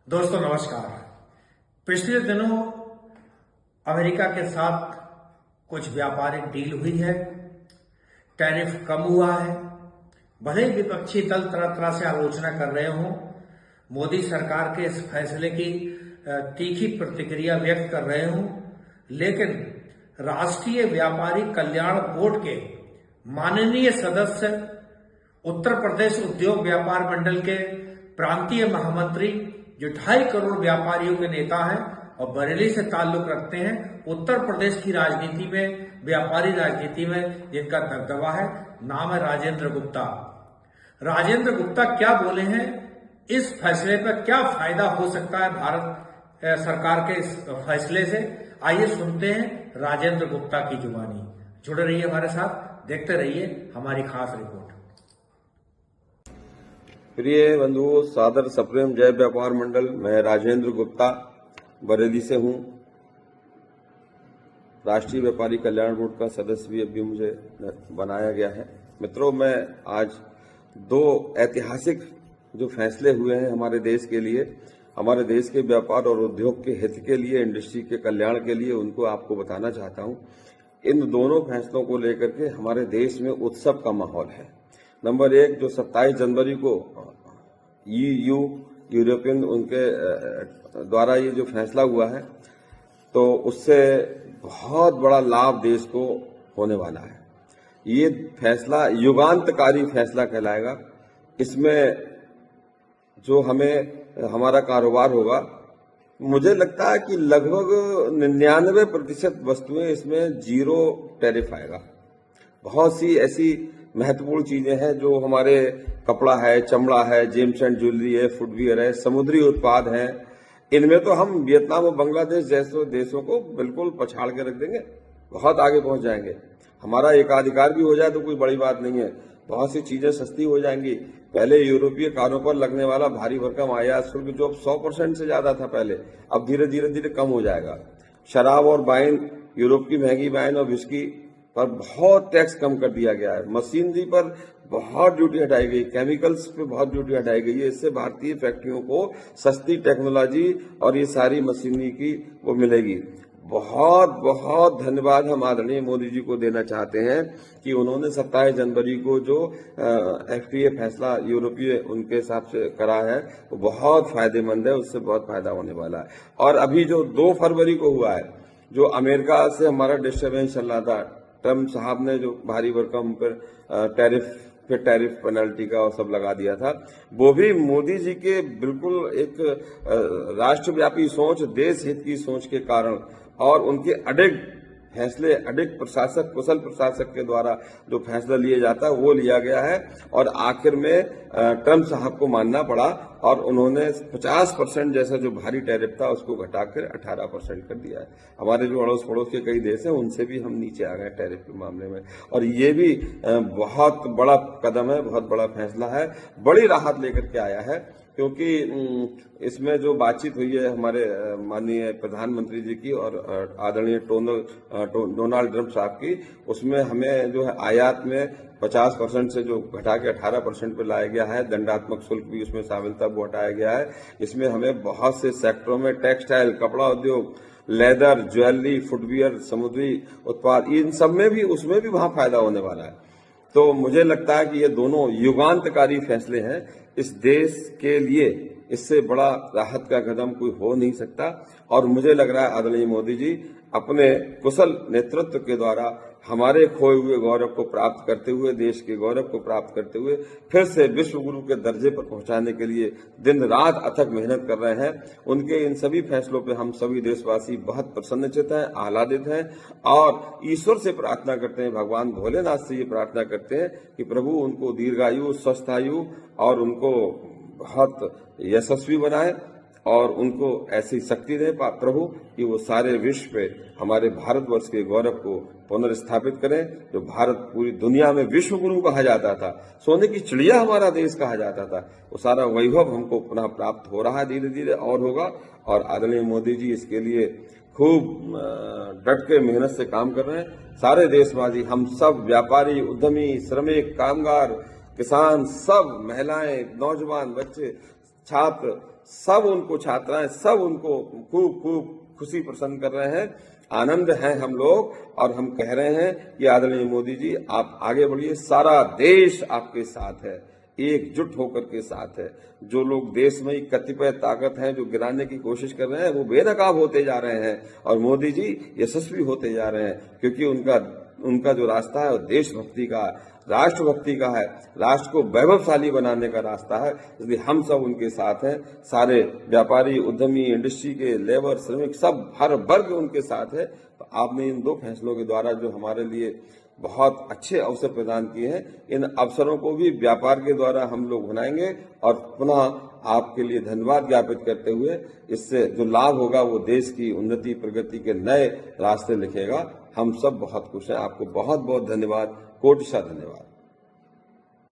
दोस्तों नमस्कार। पिछले दिनों अमेरिका के साथ कुछ व्यापारिक डील हुई है, टैरिफ कम हुआ है। भले ही विपक्षी दल तरह तरह से आलोचना कर रहे हों, मोदी सरकार के इस फैसले की तीखी प्रतिक्रिया व्यक्त कर रहे हों, लेकिन राष्ट्रीय व्यापारी कल्याण बोर्ड के माननीय सदस्य, उत्तर प्रदेश उद्योग व्यापार मंडल के प्रांतीय महामंत्री, जो 2.5 करोड़ व्यापारियों के नेता हैं और बरेली से ताल्लुक रखते हैं, उत्तर प्रदेश की राजनीति में, व्यापारी राजनीति में जिनका दबदबा है, नाम है राजेंद्र गुप्ता। राजेंद्र गुप्ता क्या बोले हैं, इस फैसले पर क्या फायदा हो सकता है भारत सरकार के इस फैसले से, आइए सुनते हैं राजेंद्र गुप्ता की जुबानी। जुड़े रहिए हमारे साथ, देखते रहिए हमारी खास रिपोर्ट। प्रिय बंधुओं, सादर सप्रेम जय व्यापार मंडल। मैं राजेंद्र गुप्ता बरेली से हूं। राष्ट्रीय व्यापारी कल्याण बोर्ड का सदस्य भी अभी मुझे बनाया गया है। मित्रों, मैं आज दो ऐतिहासिक जो फैसले हुए हैं हमारे देश के लिए, हमारे देश के व्यापार और उद्योग के हित के लिए, इंडस्ट्री के कल्याण के लिए, उनको आपको बताना चाहता हूं। इन दोनों फैसलों को लेकर के हमारे देश में उत्सव का माहौल है। नंबर एक, जो 27 जनवरी को यूरोपियन उनके द्वारा ये जो फैसला हुआ है, तो उससे बहुत बड़ा लाभ देश को होने वाला है। ये फैसला युगांतकारी फैसला कहलाएगा। इसमें जो हमारा कारोबार होगा, मुझे लगता है कि लगभग 99% वस्तुएं इसमें जीरो टैरिफ आएगा। बहुत सी ऐसी महत्वपूर्ण चीजें हैं जो हमारे कपड़ा है, चमड़ा है, जेम्स एंड ज्वेलरी है, फुटवियर है, समुद्री उत्पाद हैं। इनमें तो हम वियतनाम और बांग्लादेश जैसे देशों को बिल्कुल पछाड़ के रख देंगे, बहुत आगे पहुंच जाएंगे। हमारा एकाधिकार भी हो जाए तो कोई बड़ी बात नहीं है। बहुत सी चीजें सस्ती हो जाएंगी। पहले यूरोपीय कारों पर लगने वाला भारी भरकम आयात शुल्क जो अब 100% से ज्यादा था पहले, अब धीरे धीरे कम हो जाएगा। शराब और वाइन, यूरोप की महंगी वाइन और विस्की पर बहुत टैक्स कम कर दिया गया है। मशीनरी पर बहुत ड्यूटी हटाई गई, केमिकल्स पे बहुत ड्यूटी हटाई गई है। इससे भारतीय फैक्ट्रियों को सस्ती टेक्नोलॉजी और ये सारी मशीनरी की वो मिलेगी। बहुत बहुत धन्यवाद हम आदरणीय मोदी जी को देना चाहते हैं कि उन्होंने 27 जनवरी को जो एफटीए फैसला यूरोपीय उनके हिसाब से करा है, वो बहुत फायदेमंद है। उससे बहुत फायदा होने वाला है। और अभी जो 2 फरवरी को हुआ है, जो अमेरिका से हमारा डिस्टर्बेंस चल रहा था, ट्रम्प साहब ने जो भारी भरकम पर टैरिफ पेनल्टी का और सब लगा दिया था, वो भी मोदी जी के बिल्कुल एक राष्ट्रव्यापी सोच, देश हित की सोच के कारण और उनके अडिग फैसले, अडिग प्रशासक, कुशल प्रशासक के द्वारा जो फैसला लिया जाता है वो लिया गया है। और आखिर में ट्रम्प साहब को मानना पड़ा और उन्होंने 50% जैसा जो भारी टैरिफ था उसको घटाकर 18% कर दिया है। हमारे जो अड़ोस पड़ोस के कई देश हैं उनसे भी हम नीचे आ गए टैरिफ के मामले में। और ये भी बहुत बड़ा कदम है, बहुत बड़ा फैसला है, बड़ी राहत लेकर के आया है। क्योंकि इसमें जो बातचीत हुई है हमारे माननीय प्रधानमंत्री जी की और आदरणीय डोनाल्ड ट्रम्प साहब की, उसमें हमें जो है आयात में 50% से जो घटा के 18% पे लाया गया है। दंडात्मक शुल्क भी उसमें शामिल था, वो हटाया गया है। इसमें हमें बहुत से सेक्टरों में, टेक्सटाइल, कपड़ा उद्योग, लेदर, ज्वेलरी, फुटवियर, समुद्री उत्पाद, इन सब में भी, उसमें भी वहां फायदा होने वाला है। तो मुझे लगता है कि ये दोनों युगांतकारी फैसले हैं इस देश के लिए। इससे बड़ा राहत का कदम कोई हो नहीं सकता। और मुझे लग रहा है आदरणीय मोदी जी अपने कुशल नेतृत्व के द्वारा हमारे खोए हुए गौरव को प्राप्त करते हुए, देश के गौरव को प्राप्त करते हुए फिर से विश्व गुरु के दर्जे पर पहुंचाने के लिए दिन रात अथक मेहनत कर रहे हैं। उनके इन सभी फैसलों पे हम सभी देशवासी बहुत प्रसन्नचित हैं, आह्लादित हैं और ईश्वर से प्रार्थना करते हैं, भगवान भोलेनाथ से ये प्रार्थना करते हैं कि प्रभु उनको दीर्घायु, स्वस्थायु और उनको बहुत यशस्वी बनाए और उनको ऐसी शक्ति दे प्रभु कि वो सारे विश्व पे हमारे भारतवर्ष के गौरव को पुनर्स्थापित करें। जो भारत पूरी दुनिया में विश्व गुरु कहा जाता था, सोने की चिड़िया हमारा देश कहा जाता था, वो सारा वैभव हमको पुनः प्राप्त हो रहा है, धीरे धीरे और होगा। और आदरणीय मोदी जी इसके लिए खूब डट के मेहनत से काम कर रहे हैं। सारे देशवासी, हम सब व्यापारी, उद्यमी, श्रमिक, कामगार, किसान, सब महिलाएं, नौजवान, बच्चे, छात्र, सब उनको छात्राएं सब उनको खूब खूब खुशी प्रसन्न कर रहे हैं। आनंद हैं हम लोग और हम कह रहे हैं कि आदरणीय मोदी जी आप आगे बढ़िए, सारा देश आपके साथ है, एकजुट होकर के साथ है। जो लोग देश में कतिपय ताकत हैं जो गिराने की कोशिश कर रहे हैं वो बेनकाब होते जा रहे हैं और मोदी जी यशस्वी होते जा रहे हैं, क्योंकि उनका जो रास्ता है वो देशभक्ति का, राष्ट्रभक्ति का है, राष्ट्र को वैभवशाली बनाने का रास्ता है। इसलिए हम सब उनके साथ हैं, सारे व्यापारी, उद्यमी, इंडस्ट्री के लेबर, श्रमिक, सब हर वर्ग उनके साथ है। तो आपने इन 2 फैसलों के द्वारा जो हमारे लिए बहुत अच्छे अवसर प्रदान किए हैं, इन अवसरों को भी व्यापार के द्वारा हम लोग बनाएंगे और पुनः आपके लिए धन्यवाद ज्ञापित करते हुए इससे जो लाभ होगा वो देश की उन्नति प्रगति के नए रास्ते लिखेगा। हम सब बहुत खुश हैं। आपको बहुत बहुत धन्यवाद, कोटिशा धन्यवाद।